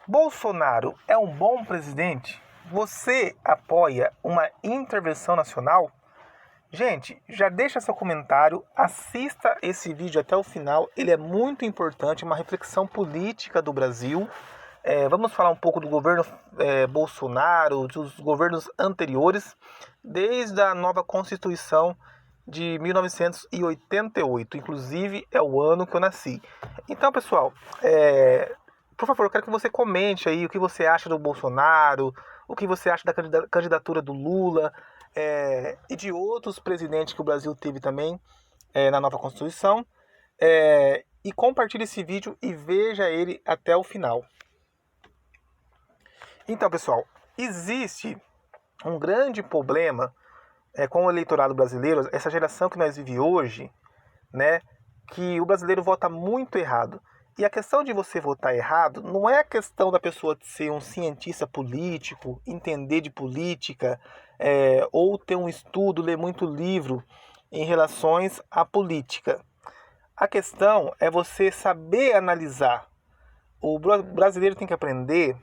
Bolsonaro é um bom presidente? Você apoia uma intervenção nacional? Gente, já deixa seu comentário, assista esse vídeo até o final, ele é muito importante, uma reflexão política do Brasil. Vamos falar um pouco do governo Bolsonaro, dos governos anteriores, desde a nova Constituição de 1988, inclusive é o ano que eu nasci. Então, pessoal, por favor, eu quero que você comente aí o que você acha do Bolsonaro, o que você acha da candidatura do Lula e de outros presidentes que o Brasil teve também na nova Constituição. E compartilhe esse vídeo e veja ele até o final. Então, pessoal, existe um grande problema com o eleitorado brasileiro, essa geração que nós vivemos hoje, né, que o brasileiro vota muito errado. E a questão de você votar errado não é a questão da pessoa ser um cientista político, entender de política, ou ter um estudo, ler muito livro em relações à política. A questão é você saber analisar. O brasileiro tem que aprender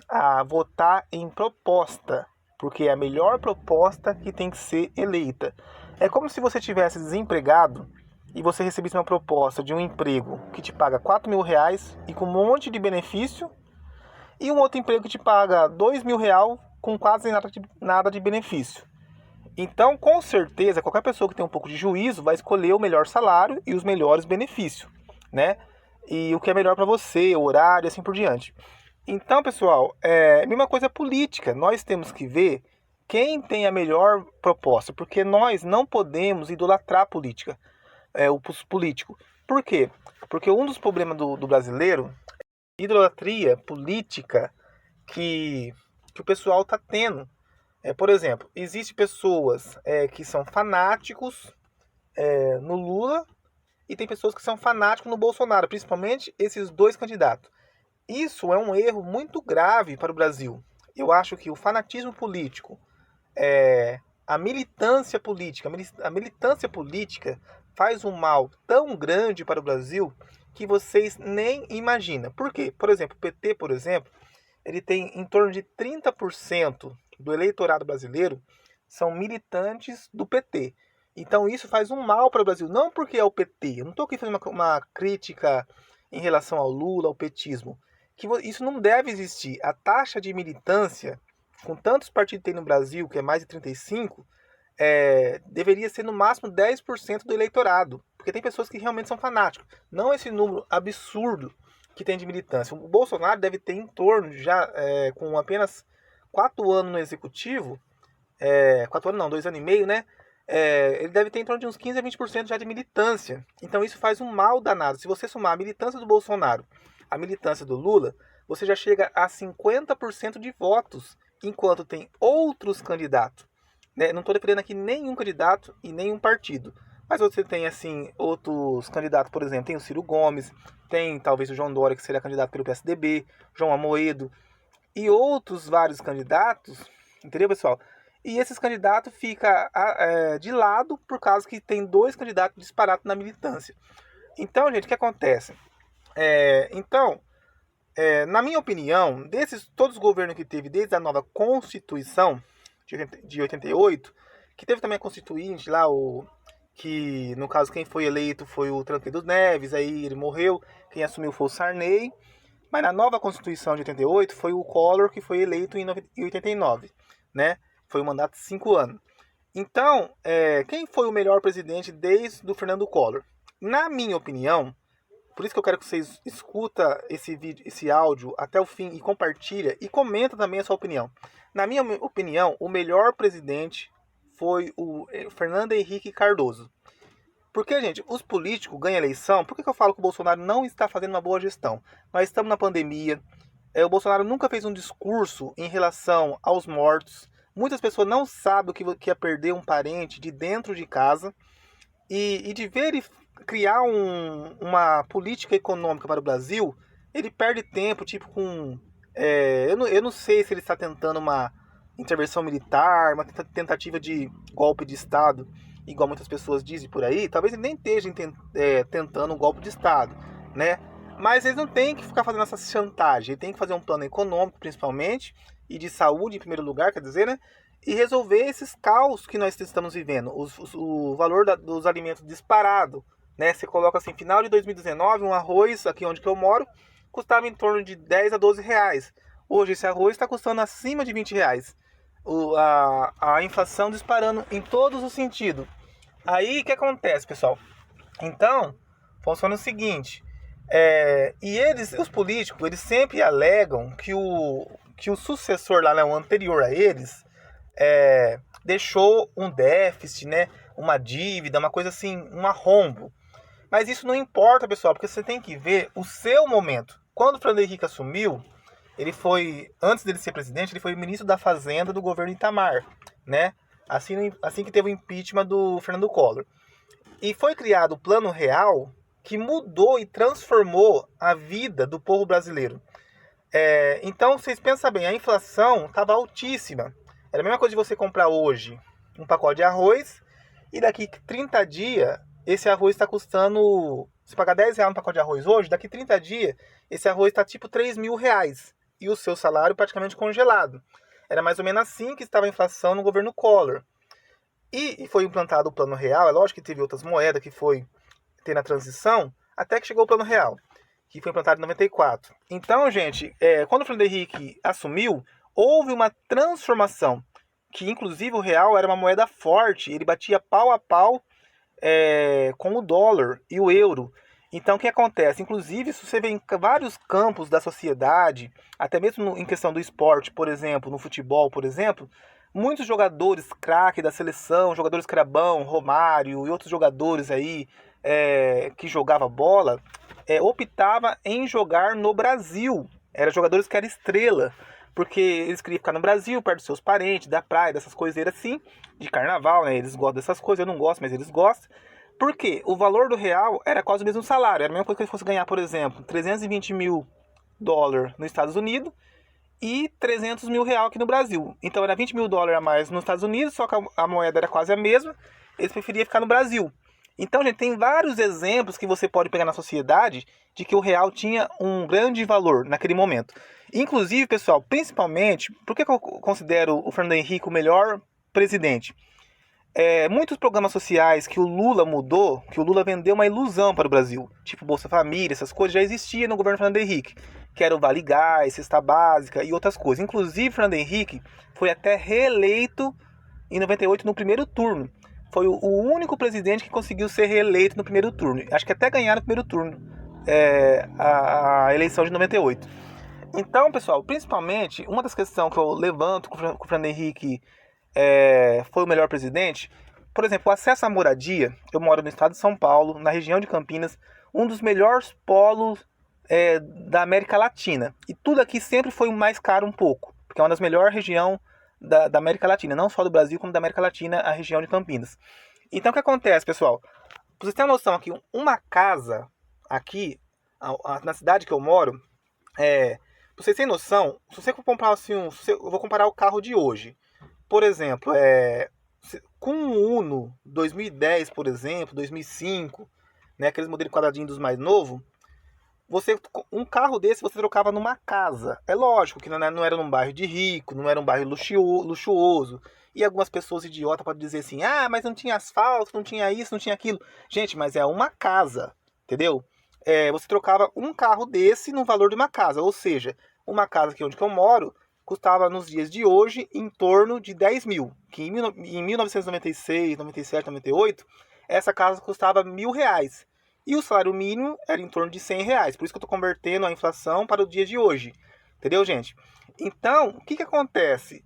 a votar em proposta, porque é a melhor proposta que tem que ser eleita. É como se você tivesse desempregado e você recebesse uma proposta de um emprego que te paga R$ 4.000 e com um monte de benefício, e um outro emprego que te paga R$ 2.000 com quase nada de benefício. Então, com certeza, qualquer pessoa que tem um pouco de juízo vai escolher o melhor salário e os melhores benefícios, né? E o que é melhor para você, o horário e assim por diante. Então, pessoal, a mesma coisa política. Nós temos que ver quem tem a melhor proposta, porque nós não podemos idolatrar a política, os políticos. Por quê? Porque um dos problemas do brasileiro é a idolatria política que o pessoal está tendo. Por exemplo, existem pessoas que são fanáticos no Lula e tem pessoas que são fanáticos no Bolsonaro, principalmente esses dois candidatos. Isso é um erro muito grave para o Brasil. Eu acho que o fanatismo político, a militância política faz um mal tão grande para o Brasil que vocês nem imaginam. Por quê? Por exemplo, o PT, por exemplo, ele tem em torno de 30% do eleitorado brasileiro são militantes do PT. Então isso faz um mal para o Brasil, não porque é o PT. Eu não estou aqui fazendo uma crítica em relação ao Lula, ao petismo. Que isso não deve existir. A taxa de militância, com tantos partidos que tem no Brasil, que é mais de 35, deveria ser no máximo 10% do eleitorado. Porque tem pessoas que realmente são fanáticos. Não esse número absurdo que tem de militância. O Bolsonaro deve ter em torno, já com apenas 4 anos no executivo, 4 anos não, 2 anos e meio, né? Ele deve ter em torno de uns 15 a 20% já de militância. Então isso faz um mal danado. Se você somar a militância do Bolsonaro, a militância do Lula, você já chega a 50% de votos, enquanto tem outros candidatos. Não estou defendendo aqui nenhum candidato e nenhum partido. Mas você tem, assim, outros candidatos, por exemplo, tem o Ciro Gomes, tem talvez o João Dória, que seria candidato pelo PSDB, João Amoedo, e outros vários candidatos, entendeu, pessoal? E esses candidatos ficam de lado por causa que tem 2 candidatos disparados na militância. Então, gente, o que acontece? Na minha opinião, desses todos os governos que teve desde a nova Constituição de 88, que teve também a Constituinte lá, que no caso quem foi eleito foi o Tancredo Neves, aí ele morreu, quem assumiu foi o Sarney, mas na nova Constituição de 88 foi o Collor que foi eleito em 89, né? Foi um mandato de 5 anos. Então, quem foi o melhor presidente desde o Fernando Collor? Na minha opinião, por isso que eu quero que vocês escutem esse vídeo, esse áudio até o fim e compartilha e comenta também a sua opinião. Na minha opinião, o melhor presidente foi o Fernando Henrique Cardoso. Porque, gente, os políticos ganham eleição. Por que eu falo que o Bolsonaro não está fazendo uma boa gestão? Nós estamos na pandemia. O Bolsonaro nunca fez um discurso em relação aos mortos. Muitas pessoas não sabem o que é perder um parente de dentro de casa. E de ver ele criar uma política econômica para o Brasil, ele perde tempo, tipo com... eu não sei se ele está tentando uma intervenção militar, uma tentativa de golpe de Estado, igual muitas pessoas dizem por aí. Talvez ele nem esteja tentando um golpe de Estado, né? Mas eles não têm que ficar fazendo essa chantagem, eles têm que fazer um plano econômico, principalmente, e de saúde, em primeiro lugar, quer dizer, né? E resolver esses caos que nós estamos vivendo. O valor dos alimentos disparado, né? Você coloca assim, final de 2019, um arroz, aqui onde que eu moro, custava em torno de 10 a 12 reais. Hoje esse arroz está custando acima de 20 reais. A inflação disparando em todos os sentidos. Aí o que acontece, pessoal? Então, funciona o seguinte. E os políticos, eles sempre alegam que o sucessor lá, né, o anterior a eles, deixou um déficit, né, uma dívida, uma coisa assim, um arrombo. Mas isso não importa, pessoal, porque você tem que ver o seu momento. Quando o Fernando Henrique assumiu, antes dele ser presidente, ele foi ministro da Fazenda do governo Itamar, né? Assim que teve o impeachment do Fernando Collor. E foi criado o Plano Real, que mudou e transformou a vida do povo brasileiro. Então, vocês pensam bem, a inflação estava altíssima. Era a mesma coisa de você comprar hoje um pacote de arroz e daqui 30 dias esse arroz está custando... Se pagar 10 reais no pacote de arroz hoje, daqui 30 dias esse arroz está tipo 3 mil reais. E o seu salário praticamente congelado. Era mais ou menos assim que estava a inflação no governo Collor. E foi implantado o Plano Real. É lógico que teve outras moedas que foi ter na transição, até que chegou o Plano Real, que foi implantado em 94. Então, gente, quando o Fernando Henrique assumiu, houve uma transformação, que inclusive o real era uma moeda forte, ele batia pau a pau com o dólar e o euro. Então, o que acontece? Inclusive, isso você vê em vários campos da sociedade, até mesmo em questão do esporte, por exemplo, no futebol, por exemplo, muitos jogadores craque da seleção, jogadores que era bom, Romário e outros jogadores aí que jogava bola, optava em jogar no Brasil. Eram jogadores que eram estrela, porque eles queriam ficar no Brasil, perto dos seus parentes, da praia, dessas coiseiras assim, de carnaval, né? Eles gostam dessas coisas, eu não gosto, mas eles gostam. Por quê? O valor do real era quase o mesmo salário. Era a mesma coisa que ele fosse ganhar, por exemplo, 320 mil dólares nos Estados Unidos e 300 mil real aqui no Brasil. Então era 20 mil dólares a mais nos Estados Unidos, só que a moeda era quase a mesma. Eles preferiam ficar no Brasil. Então, gente, tem vários exemplos que você pode pegar na sociedade de que o real tinha um grande valor naquele momento. Inclusive, pessoal, principalmente, por que eu considero o Fernando Henrique o melhor presidente? Muitos programas sociais que o Lula mudou, que o Lula vendeu uma ilusão para o Brasil, tipo Bolsa Família, essas coisas já existiam no governo Fernando Henrique, que era o Vale Gás, Cesta Básica e outras coisas. Inclusive, Fernando Henrique foi até reeleito em 98 no primeiro turno. Foi o único presidente que conseguiu ser reeleito no primeiro turno. Acho que até ganhar no primeiro turno a eleição de 98. Então, pessoal, principalmente, uma das questões que eu levanto com o Fernando Henrique foi o melhor presidente. Por exemplo, o acesso à moradia. Eu moro no estado de São Paulo, na região de Campinas, um dos melhores polos da América Latina. E tudo aqui sempre foi mais caro um pouco, porque é uma das melhores regiões da América Latina, não só do Brasil, como da América Latina, a região de Campinas. Então, o que acontece, pessoal? Pra vocês terem uma noção aqui, uma casa aqui, na cidade que eu moro, pra vocês terem noção, se você for comprar assim, eu vou comparar o carro de hoje. Por exemplo, com um Uno 2010, por exemplo, 2005, né, aqueles modelos quadradinhos dos mais novos, um carro desse você trocava numa casa. É lógico que não era num bairro de rico, não era um bairro luxuoso. E algumas pessoas idiotas podem dizer assim, mas não tinha asfalto, não tinha isso, não tinha aquilo. Gente, mas é uma casa, entendeu? Você trocava um carro desse no valor de uma casa. Ou seja, uma casa aqui onde eu moro custava nos dias de hoje em torno de 10 mil. Que em 1996, 97, 98, essa casa custava R$1.000. E o salário mínimo era em torno de R$100. Por isso que eu estou convertendo a inflação para o dia de hoje. Entendeu, gente? Então, o que acontece?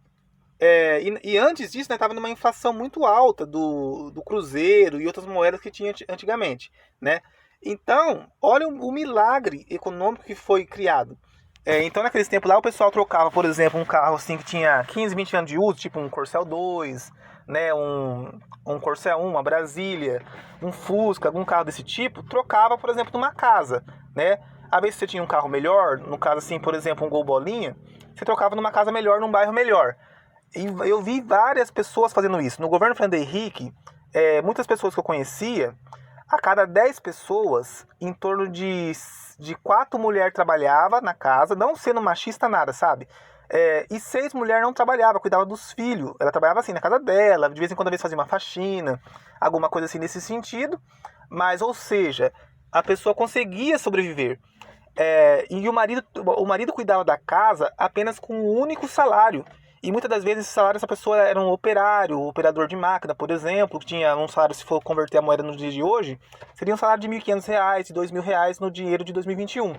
E antes disso, estava numa inflação muito alta do cruzeiro e outras moedas que tinha antigamente, né? Então, olha o milagre econômico que foi criado. Então, naqueles tempos lá, o pessoal trocava, por exemplo, um carro assim que tinha 15, 20 anos de uso, tipo um Corcel 2, né, um Corcel 1, uma Brasília, um Fusca, algum carro desse tipo, trocava, por exemplo, numa casa, né? Às vezes você tinha um carro melhor, no caso assim, por exemplo, um Gol Bolinha, você trocava numa casa melhor, num bairro melhor. E eu vi várias pessoas fazendo isso. No governo Fernando Henrique, muitas pessoas que eu conhecia, A cada 10 pessoas, em torno de 4 mulheres trabalhava na casa, não sendo machista nada, sabe? E 6 mulheres não trabalhavam, cuidava dos filhos. Ela trabalhava assim na casa dela, de vez em quando fazia uma faxina, alguma coisa assim nesse sentido. Mas, ou seja, a pessoa conseguia sobreviver. E o marido cuidava da casa apenas com um único salário. E muitas das vezes esse salário, essa pessoa era um operário, operador de máquina, por exemplo, que tinha um salário, se for converter a moeda no dia de hoje, seria um salário de R$ 1.500, de R$ 2.000 no dinheiro de 2021.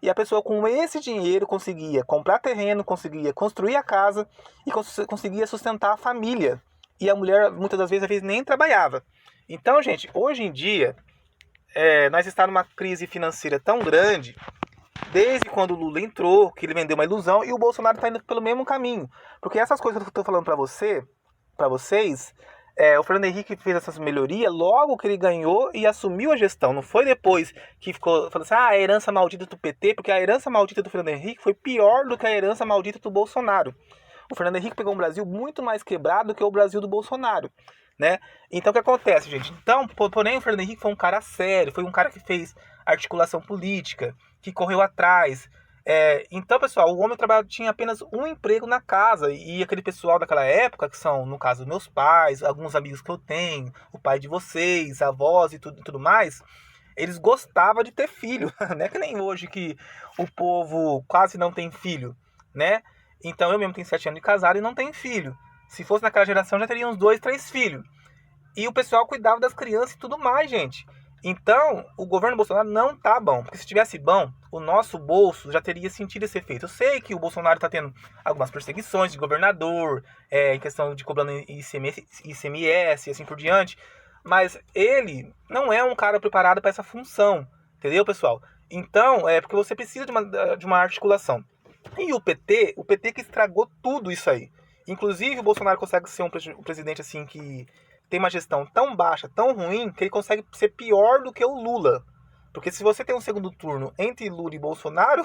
E a pessoa com esse dinheiro conseguia comprar terreno, conseguia construir a casa e conseguia sustentar a família. E a mulher, muitas das vezes, nem trabalhava. Então, gente, hoje em dia, nós estamos numa crise financeira tão grande, desde quando o Lula entrou, que ele vendeu uma ilusão, e o Bolsonaro está indo pelo mesmo caminho. Porque essas coisas que eu estou falando para vocês, o Fernando Henrique fez essas melhorias logo que ele ganhou e assumiu a gestão. Não foi depois que ficou falando assim, a herança maldita do PT, porque a herança maldita do Fernando Henrique foi pior do que a herança maldita do Bolsonaro. O Fernando Henrique pegou um Brasil muito mais quebrado do que o Brasil do Bolsonaro, né? Então o que acontece, gente? Então, porém, o Fernando Henrique foi um cara sério, foi um cara que fez articulação política, que correu atrás. Então, pessoal, o homem tinha apenas um emprego na casa. E aquele pessoal daquela época, que são, no caso, meus pais, alguns amigos que eu tenho, o pai de vocês, avós e tudo mais, eles gostavam de ter filho. Não é que nem hoje que o povo quase não tem filho, né? Então, eu mesmo tenho 7 anos de casado e não tenho filho. Se fosse naquela geração, já teria uns 2, 3 filhos. E o pessoal cuidava das crianças e tudo mais, gente. Então, o governo Bolsonaro não tá bom. Porque se estivesse bom, o nosso bolso já teria sentido esse efeito. Eu sei que o Bolsonaro tá tendo algumas perseguições de governador, em questão de cobrando ICMS e assim por diante. Mas ele não é um cara preparado para essa função. Entendeu, pessoal? Então, porque você precisa de uma articulação. E o PT que estragou tudo isso aí. Inclusive, o Bolsonaro consegue ser um presidente assim que tem uma gestão tão baixa, tão ruim, que ele consegue ser pior do que o Lula. Porque se você tem um segundo turno entre Lula e Bolsonaro,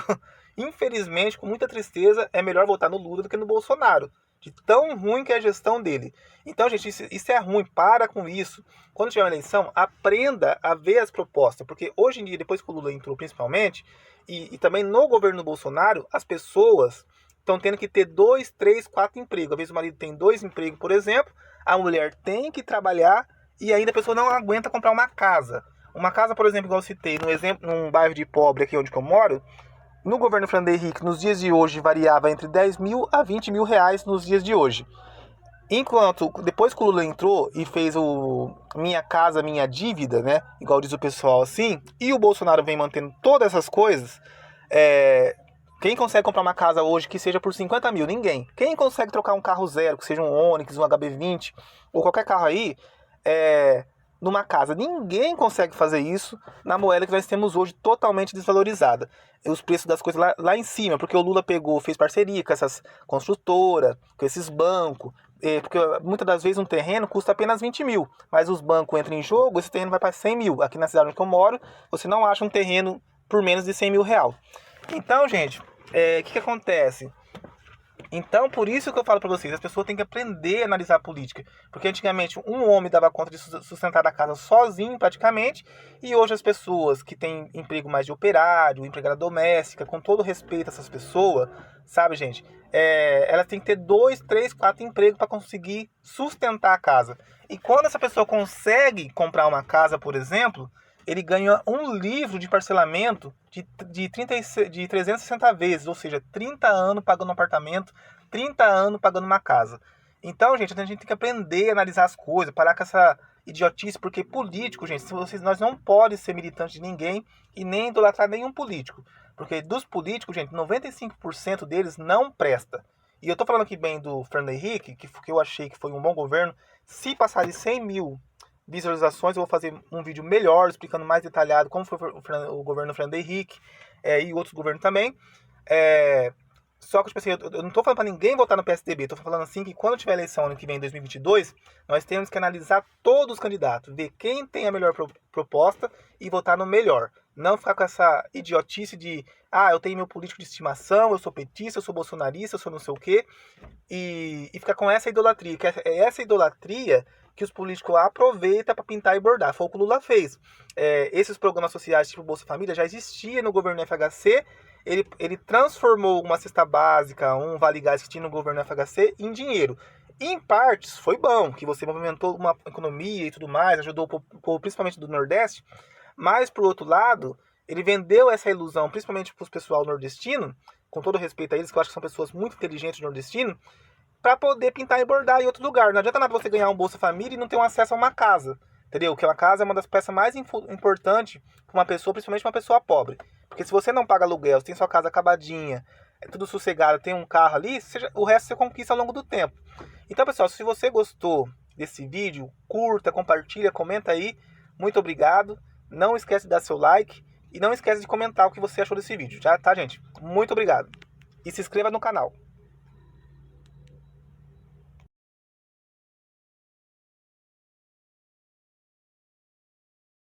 infelizmente, com muita tristeza, é melhor votar no Lula do que no Bolsonaro. De tão ruim que é a gestão dele. Então, gente, isso é ruim. Para com isso. Quando tiver uma eleição, aprenda a ver as propostas. Porque hoje em dia, depois que o Lula entrou principalmente, e também no governo Bolsonaro, as pessoas estão tendo que ter 2, 3, 4 empregos. Às vezes o marido tem 2 empregos, por exemplo, a mulher tem que trabalhar e ainda a pessoa não aguenta comprar uma casa. Uma casa, por exemplo, igual eu citei, num bairro de pobre aqui onde eu moro, no governo Fernando Henrique, nos dias de hoje, variava entre 10 mil a 20 mil reais nos dias de hoje. Enquanto, depois que o Lula entrou e fez o Minha Casa Minha Dívida, né, igual diz o pessoal assim, e o Bolsonaro vem mantendo todas essas coisas, quem consegue comprar uma casa hoje que seja por 50 mil? Ninguém. Quem consegue trocar um carro zero, que seja um Onix, um HB20, ou qualquer carro aí, numa casa? Ninguém consegue fazer isso na moeda que nós temos hoje totalmente desvalorizada. E os preços das coisas lá em cima, porque o Lula fez parceria com essas construtoras, com esses bancos, porque muitas das vezes um terreno custa apenas 20 mil, mas os bancos entram em jogo, esse terreno vai para 100 mil. Aqui na cidade onde eu moro, você não acha um terreno por menos de 100 mil reais. Então, gente, o que acontece? Então, por isso que eu falo pra vocês, as pessoas têm que aprender a analisar a política. Porque antigamente um homem dava conta de sustentar a casa sozinho, praticamente, e hoje as pessoas que têm emprego mais de operário, empregada doméstica, com todo respeito a essas pessoas, sabe, gente? Elas têm que ter 2, 3, 4 empregos para conseguir sustentar a casa. E quando essa pessoa consegue comprar uma casa, por exemplo, ele ganha um livro de parcelamento de 360 vezes, ou seja, 30 anos pagando um apartamento, 30 anos pagando uma casa. Então, gente, a gente tem que aprender a analisar as coisas, parar com essa idiotice, porque político, gente, nós não podemos ser militantes de ninguém e nem idolatrar nenhum político. Porque dos políticos, gente, 95% deles não presta. E eu tô falando aqui bem do Fernando Henrique, que eu achei que foi um bom governo. Se passar de 100 mil visualizações, eu vou fazer um vídeo melhor, explicando mais detalhado como foi o governo Fernando Henrique e outros governos também. Só que, tipo assim, eu não tô falando pra ninguém votar no PSDB, eu tô falando assim que quando tiver eleição ano que vem, em 2022, nós temos que analisar todos os candidatos, ver quem tem a melhor proposta e votar no melhor. Não ficar com essa idiotice de, eu tenho meu político de estimação, eu sou petista, eu sou bolsonarista, eu sou não sei o quê, e ficar com essa idolatria, que é essa idolatria que os políticos aproveitam para pintar e bordar. Foi o que o Lula fez. Esses programas sociais tipo Bolsa Família já existia no governo FHC. Ele transformou uma cesta básica, um Vale Gás que tinha no governo FHC em dinheiro. E, em partes foi bom, que você movimentou uma economia e tudo mais, ajudou o povo principalmente do Nordeste. Mas, por outro lado, ele vendeu essa ilusão, principalmente para o pessoal nordestino, com todo respeito a eles, que eu acho que são pessoas muito inteligentes nordestinos, para poder pintar e bordar em outro lugar. Não adianta nada você ganhar um Bolsa Família e não ter um acesso a uma casa. Entendeu? Porque uma casa é uma das peças mais importantes para uma pessoa, principalmente uma pessoa pobre. Porque se você não paga aluguel, você tem sua casa acabadinha, é tudo sossegado, tem um carro ali, o resto você conquista ao longo do tempo. Então, pessoal, se você gostou desse vídeo, curta, compartilha, comenta aí. Muito obrigado. Não esquece de dar seu like e não esquece de comentar o que você achou desse vídeo, tá, gente? Muito obrigado. E se inscreva no canal.